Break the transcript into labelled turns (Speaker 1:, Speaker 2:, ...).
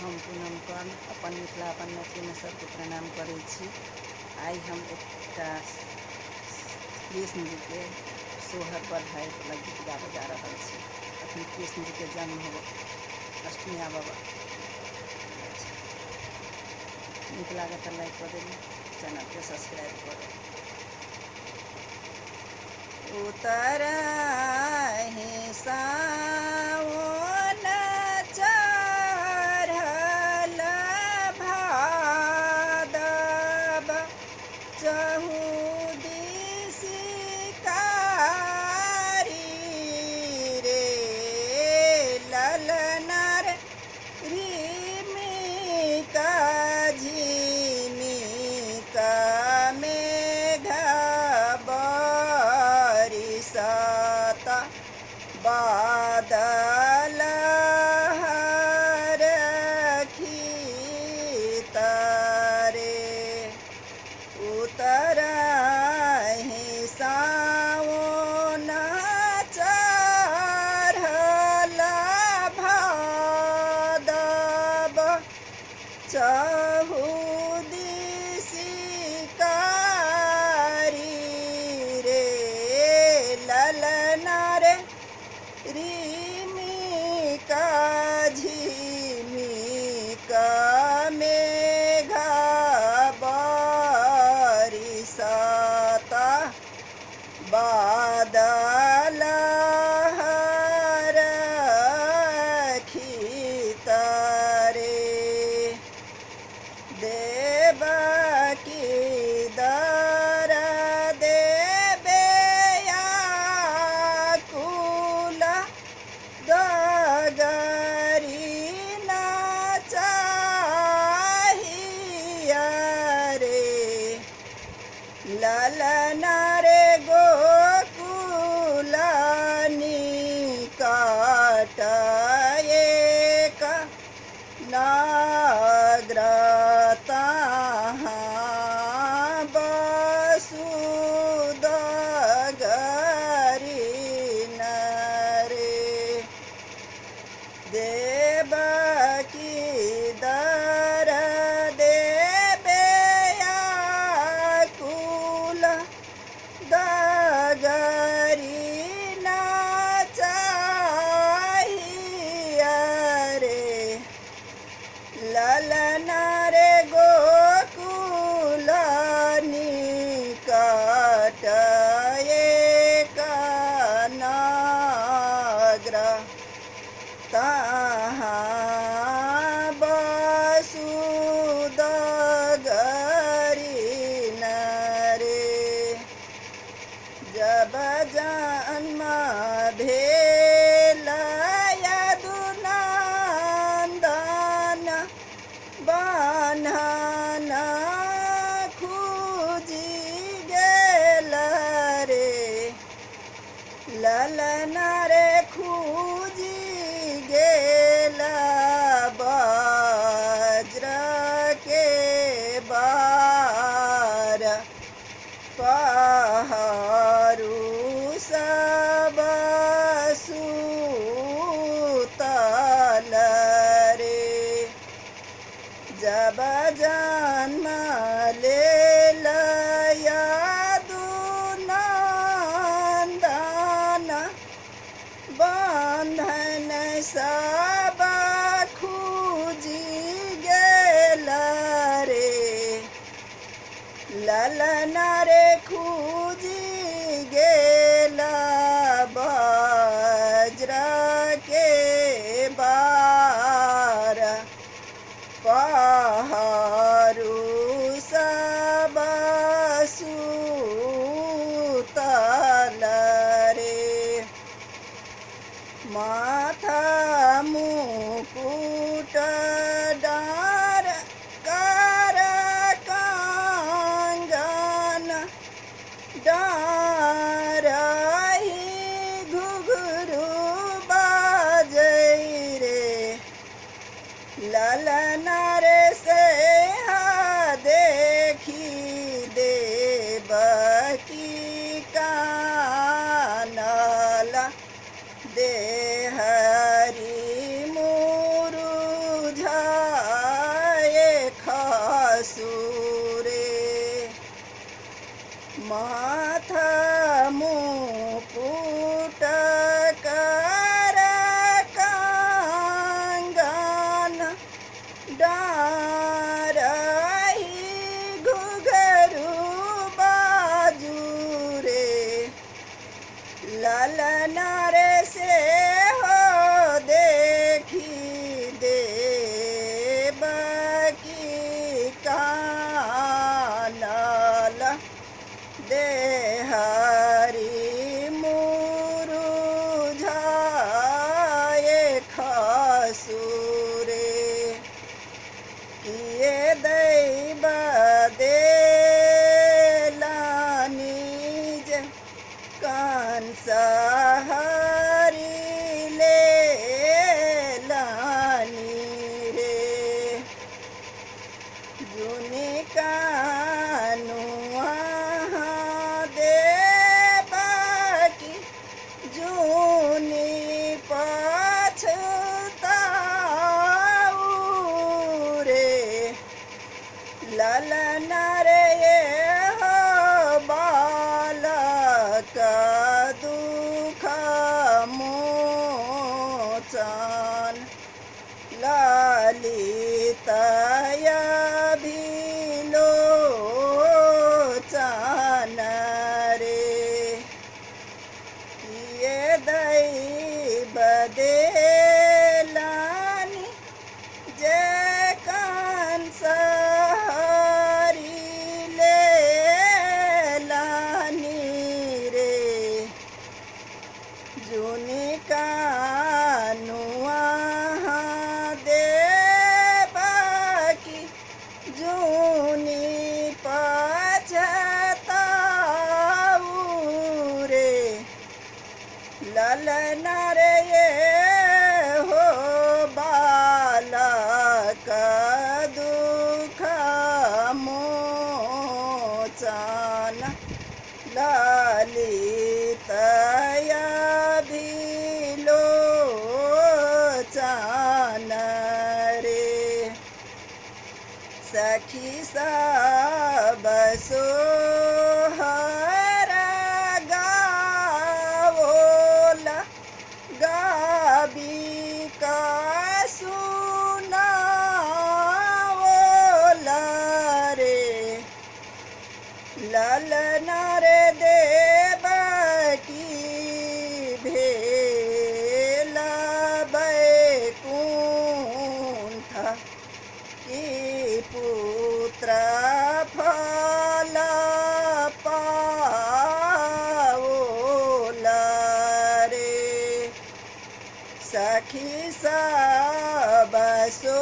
Speaker 1: हम पूनम कर्ण अपन मिथिला अपन मैथिली में सबके प्रणाम करै छी। आई हम एकटा कृष्ण जी के सोहर बधाई वाला गीत गाबे जा रहल छी। अखन कृष्ण जी के जन्म हो अष्टमी आबऽ नीक लागत तो लाइक कर देबै, चैनल के सब्सक्राइब करो। उतरहि सावन चढ़ल भादव, चहु दिसि कारी रे ललना रे रिमिका झिमिका मेघ बरसत बादल रखित रे। उतरहि सावन चढ़ल भादव, चहु दिसि कारी रे ललना रे रिमिका झिमिका मेघ बरसत बादल रखित रे। देवकी दर देबे आकुल डगरी नाचहिया रे ललना रे गोकुल निकट एक नगर तहाँ बसुदगरी रे। देवकी दर देबे आकुल डगरी नाचहिया रे ललना रे गोकुल निकट एक नगर तहाँ बसुदगरी रे। जब जन्म भेल यदुनंदन, बन्हन खुजी गेल रे ललना रे खुजी गेल वज्र के बार पहरू सब सुतल रे। जब जन्म लेल यदुनंदन, बंधन सब खुजी गेल रे ललना रे खुजी गेल वज्र के बार पहरू सब सुतल रे। माथा मुकुट डार कर कंगन, डारहि घुघरू बाजै रे ललना रे से देखी देवकी कानल देहरी मुरुझा माथा मुकुट कर कंगन डारही घुघरू बाजू रे ललना रे से हो देखी देवकी कानल देहरी मुरुझाए खसुरे किए दैव देलानिज कंस हरि लेलानी रे जुनि कानुआ देवकी जुनि पछताऊ रे ललना रे ये हो बालक दुख मोचन ललितया भिलोचन रे किए दैव देलानि जय कंस हरि लेलानी रे जुनि कानुआ देवकी जुनि पछताऊ रे ललना रे ये हो बालक दुख मोचन ललितया भिलोचन रे सखी सब सोहर गावोला गाबी का सुनावोला रे ललना रे देवकी भेला बैकुंठ की पुत्र फल पावोला रे सखी सब सो